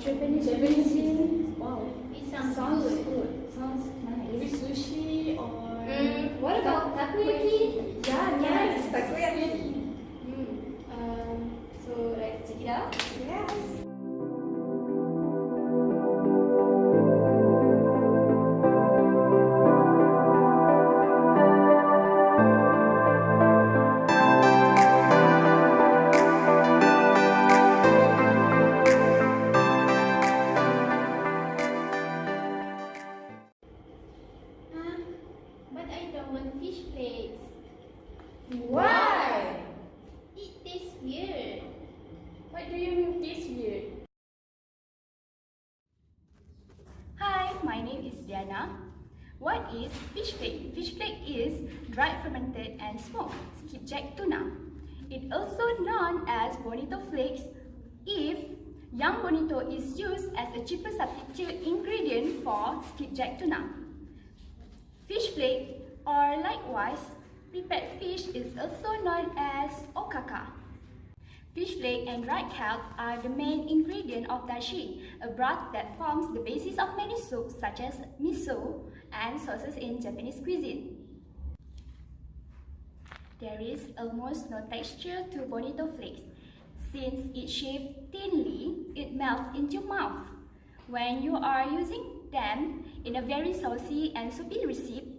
Japanese cuisine. Wow. It sounds Sounds good. good. Sounds nice. Maybe sushi or What about takoyaki? Yeah, nice. Takoyaki. So let's check it out. Yes. But I don't want fish flakes. Why? It tastes weird. What do you mean this weird? Hi, my name is Diana. What is fish flake? Fish flake is dried, fermented, and smoked skipjack tuna. It also known as bonito flakes if young bonito is used as a cheaper substitute ingredient for skipjack tuna. Fish flake, or likewise, prepared fish, is also known as okaka. Fish flake and dried kelp are the main ingredient of dashi, a broth that forms the basis of many soups such as miso and sauces in Japanese cuisine. There is almost no texture to bonito flakes. Since it's shaved thinly, it melts into your mouth. When you are using them in a very saucy and soupy recipe,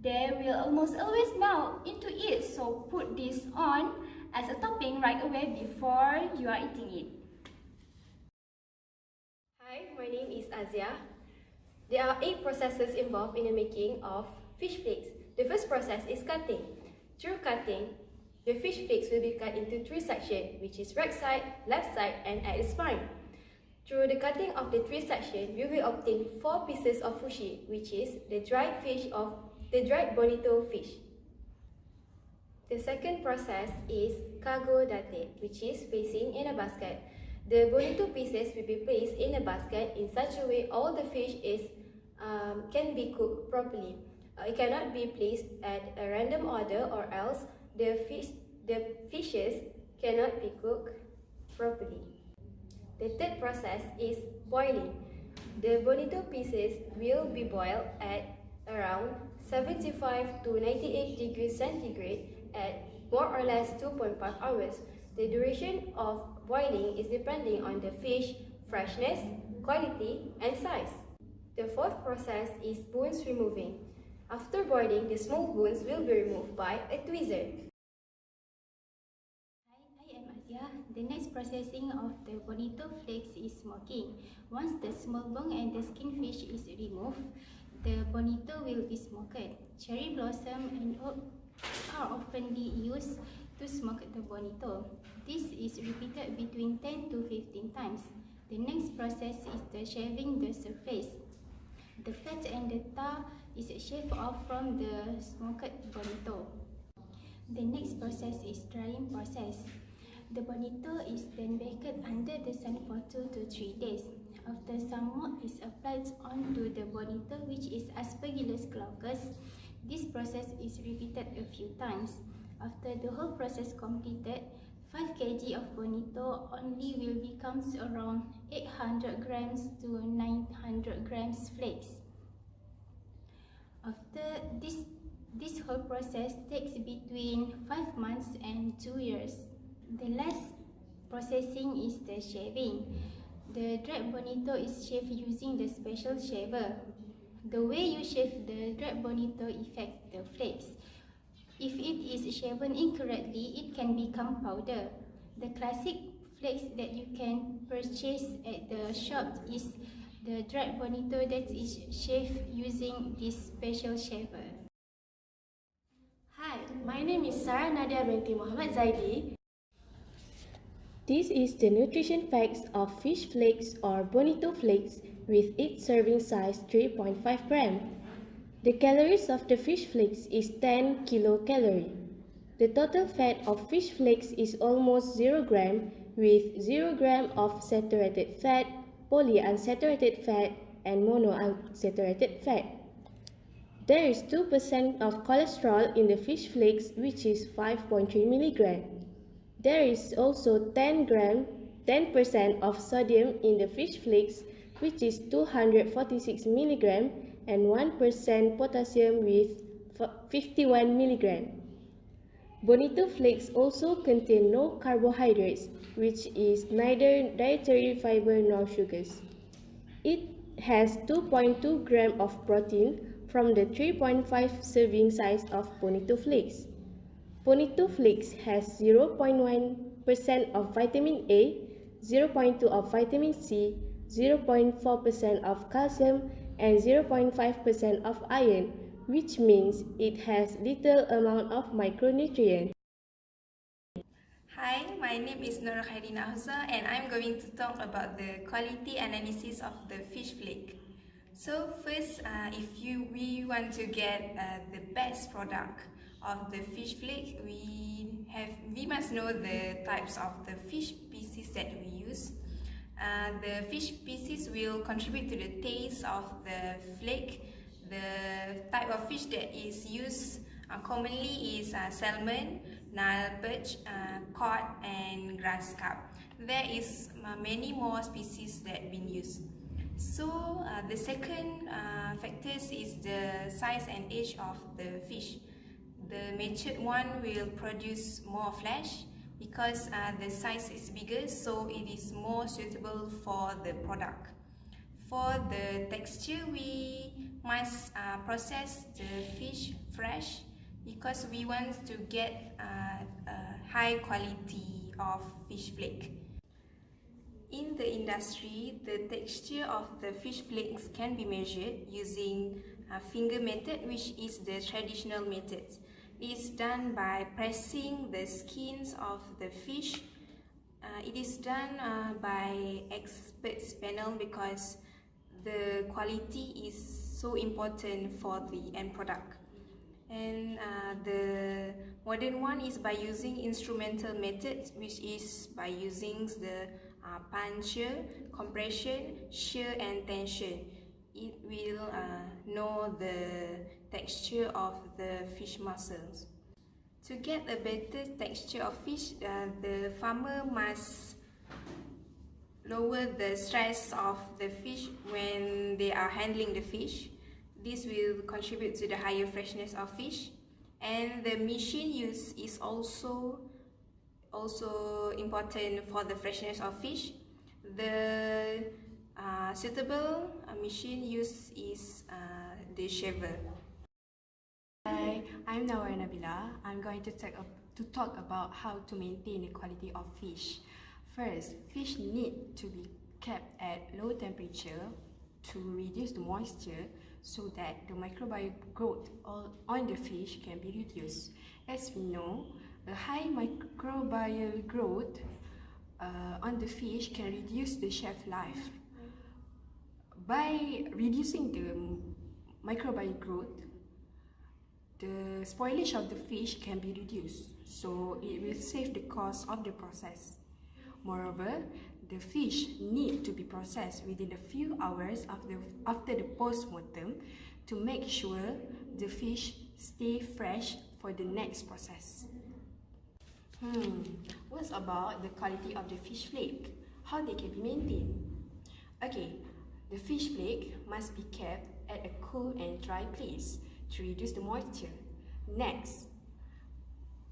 they will almost always melt into it, so put this on as a topping right away before you are eating it. Hi, my name is Azia. There are 8 processes involved in the making of fish flakes. The first process is cutting. Through cutting, the fish flakes will be cut into 3 sections, which is right side, left side, and at the spine. Through the cutting of the 3 sections, we will obtain 4 pieces of fushi, which is the dried bonito fish. The second process is kago date, which is placing in a basket. The bonito pieces will be placed in a basket in such a way all the fish can be cooked properly. It cannot be placed at a random order, or else the fishes cannot be cooked properly. The third process is boiling. The bonito pieces will be boiled at around 75 to 98 degrees centigrade at more or less 2.5 hours. The duration of boiling is depending on the fish freshness, quality, and size. The fourth process is bones removing. After boiling, the small bones will be removed by a tweezer. Hi, I am Azia. The next processing of the bonito flakes is smoking. Once the small bone and the skin fish is removed, the bonito will be smoked. Cherry blossom and oak are often used to smoke the bonito. This is repeated between 10 to 15 times. The next process is the shaving the surface. The fat and the tar is shaved off from the smoked bonito. The next process is drying process. The bonito is then baked under the sun for 2 to 3 days. After some mold is applied onto the bonito, which is Aspergillus glaucus, this process is repeated a few times. After the whole process completed, 5 kg of bonito only will become around 800 grams to 900 grams flakes. After this whole process takes between 5 months and 2 years. The last processing is the shaving. The dried bonito is shaved using the special shaver. The way you shave the dried bonito affects the flakes. If it is shaven incorrectly, it can become powder. The classic flakes that you can purchase at the shop is the dried bonito that is shaved using this special shaver. Hi, my name is Sarah Nadia binti Muhammad Zaidi. This is the nutrition facts of fish flakes or bonito flakes with each serving size 3.5 gram. The calories of the fish flakes is 10 kilocalorie. The total fat of fish flakes is almost 0 gram with 0 gram of saturated fat, polyunsaturated fat, and monounsaturated fat. There is 2% of cholesterol in the fish flakes, which is 5.3 milligram. There is also 10 gram 10% of sodium in the fish flakes, which is 246 mg, and 1% potassium with 51 mg. Bonito flakes also contain no carbohydrates, which is neither dietary fiber nor sugars. It has 2.2 grams of protein from the 3.5 serving size of Bonito flakes. Bonito flakes has 0.1% of vitamin A, 0.2% of vitamin C, 0.4% of calcium, and 0.5% of iron, which means it has little amount of micronutrients. Hi, my name is Nur Khairina Huzza and I'm going to talk about the quality analysis of the fish flake. So first, if we want to get the best product of the fish flake, we must know the types of the fish species that we use. The fish species will contribute to the taste of the flake. The type of fish that is used commonly is salmon, Nile perch, cod, and grass carp. There is many more species that been used. So the second factors is the size and age of the fish. The matured one will produce more flesh because the size is bigger, so it is more suitable for the product. For the texture, we must process the fish fresh because we want to get a high quality of fish flake. In the industry, the texture of the fish flakes can be measured using a finger method, which is the traditional method. It is done by pressing the skins of the fish. It is done by experts panel because the quality is so important for the end product. And the modern one is by using instrumental methods, which is by using the puncture, compression, shear, and tension. It will know the texture of the fish muscles. To get a better texture of fish, the farmer must lower the stress of the fish when they are handling the fish. This will contribute to the higher freshness of fish. And the machine use is also important for the freshness of fish. The suitable machine use is the shaver. Hi, I'm Nawar Nabila. I'm going to talk about how to maintain the quality of fish. First, fish need to be kept at low temperature to reduce the moisture so that the microbial growth on the fish can be reduced. As we know, a high microbial growth on the fish can reduce the shelf life. By reducing the microbial growth, the spoilage of the fish can be reduced, so it will save the cost of the process. Moreover, the fish need to be processed within a few hours after the post-mortem to make sure the fish stay fresh for the next process. What's about the quality of the fish flake? How they can be maintained? Okay, the fish flake must be kept at a cool and dry place to reduce the moisture. Next,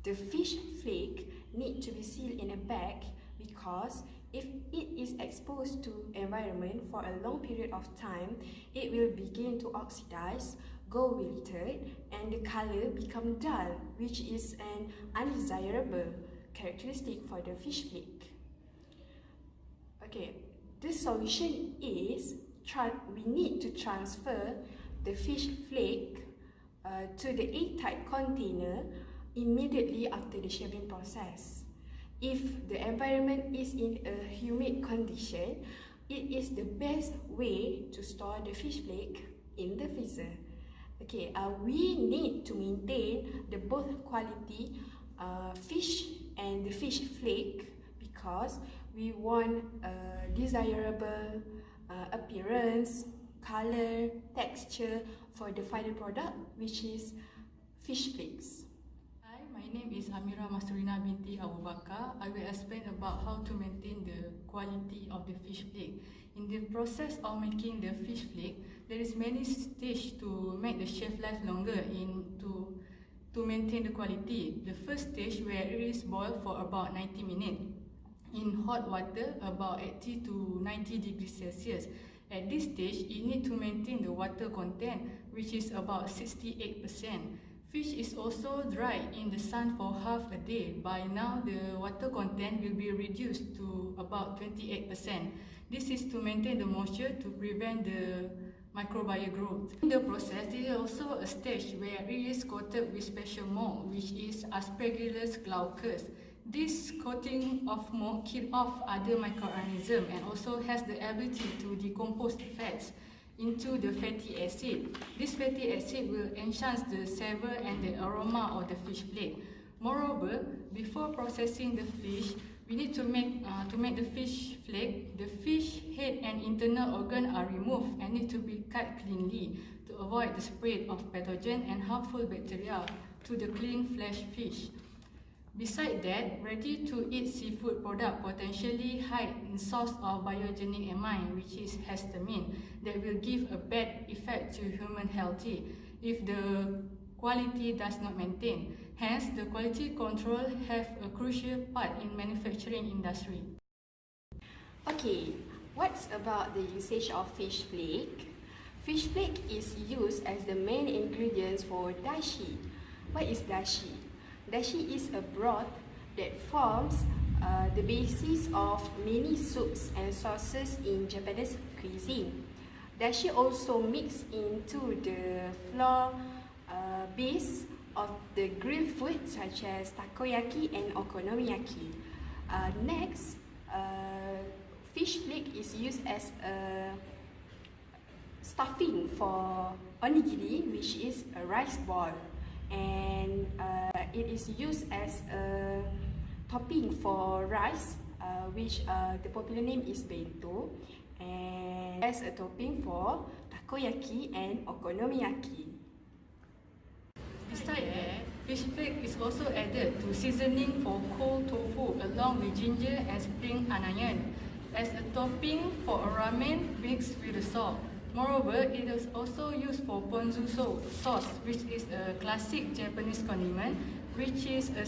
the fish flake need to be sealed in a bag because if it is exposed to environment for a long period of time, it will begin to oxidize, go wilted, and the color become dull, which is an undesirable characteristic for the fish flake. Okay, the solution is we need to transfer the fish flake to the airtight container immediately after the shaving process. If the environment is in a humid condition, it is the best way to store the fish flake in the freezer. Okay, we need to maintain the both quality fish and the fish flake because we want a desirable appearance, color, texture for the final product, which is fish flakes. Hi, my my name is Amira Masturina binti Abu Bakar. I will explain about how to maintain the quality of the fish flake. In the process of making the fish flake, there is many stages to make the shelf life longer to maintain the quality. The first stage where it is boiled for about 90 minutes in hot water about 80 to 90 degrees Celsius. At this stage, you need to maintain the water content, which is about 68%. Fish is also dried in the sun for half a day. By now, the water content will be reduced to about 28%. This is to maintain the moisture to prevent the microbial growth. In the process, there is also a stage where it is coated with special mold, which is Aspergillus glaucus. This coating of mold kills off other microorganisms and also has the ability to decompose the fats into the fatty acid. This fatty acid will enhance the savor and the aroma of the fish flake. Moreover, before processing the fish, we need to make the fish flake. The fish head and internal organ are removed and need to be cut cleanly to avoid the spread of pathogen and harmful bacteria to the clean flesh fish. Besides that, ready-to-eat seafood product potentially high in source of biogenic amine, which is histamine, that will give a bad effect to human health if the quality does not maintain. Hence, the quality control have a crucial part in manufacturing industry. Okay, what's about the usage of fish flake? Fish flake is used as the main ingredients for dashi. What is dashi? Dashi is a broth that forms the basis of many soups and sauces in Japanese cuisine. Dashi also mixed into the flour base of the grilled food such as takoyaki and okonomiyaki. Next, fish flake is used as a stuffing for onigiri, which is a rice ball, and it is used as a topping for rice, which the popular name is bento, and as a topping for takoyaki and okonomiyaki. Besides that, fish flake is also added to seasoning for cold tofu along with ginger and spring onion as a topping for a ramen mixed with the salt. Moreover, it is also used for ponzu sauce, which is a classic Japanese condiment, which is a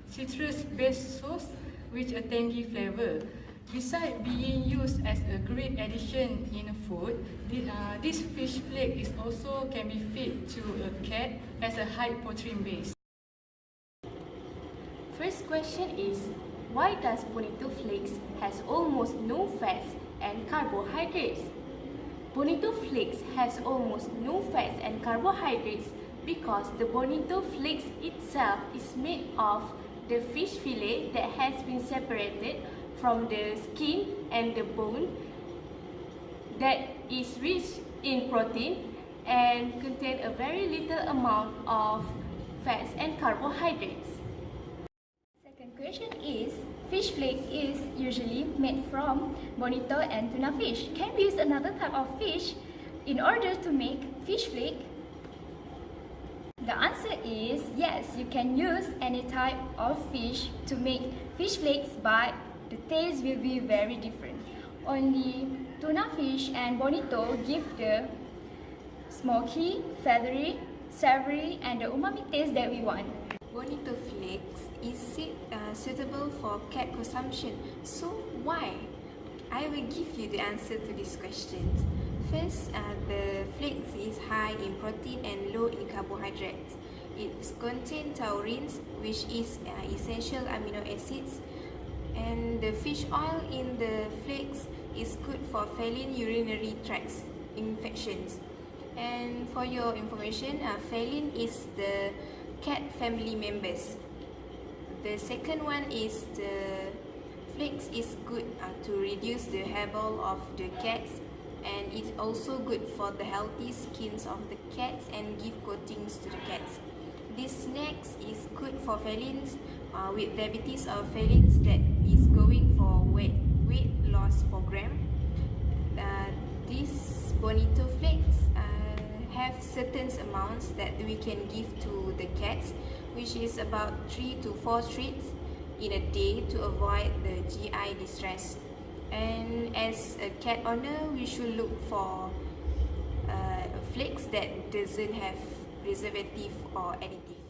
citrus-based sauce with a tangy flavor. Besides being used as a great addition in food, this fish flake is also can be fed to a cat as a high protein base. First question is, why does Bonito Flakes has almost no fats and carbohydrates? Bonito Flakes has almost no fats and carbohydrates because the Bonito Flakes itself is made of the fish fillet that has been separated from the skin and the bone, that is rich in protein and contain a very little amount of fats and carbohydrates. Second question is, fish flake is usually made from bonito and tuna fish. Can we use another type of fish in order to make fish flake? The answer is yes, you can use any type of fish to make fish flakes, but the taste will be very different. Only tuna fish and bonito give the smoky, feathery, savory and the umami taste that we want. Bonito flakes is suitable for cat consumption. So why? I will give you the answer to these questions. First, the flakes is high in protein and low in carbohydrates. It contains taurines, which is essential amino acids, and the fish oil in the flakes is good for feline urinary tract infections. And for your information, feline is the cat family members. The second one is the flakes is good to reduce the hair ball of the cats, and it's also good for the healthy skins of the cats and give coatings to the cats. This snack is good for felines with diabetes or felines that is going for weight loss program. These bonito flakes have certain amounts that we can give to the cats which is about 3 to 4 treats in a day to avoid the GI distress. And as a cat owner, we should look for flakes that doesn't have preservative or additive.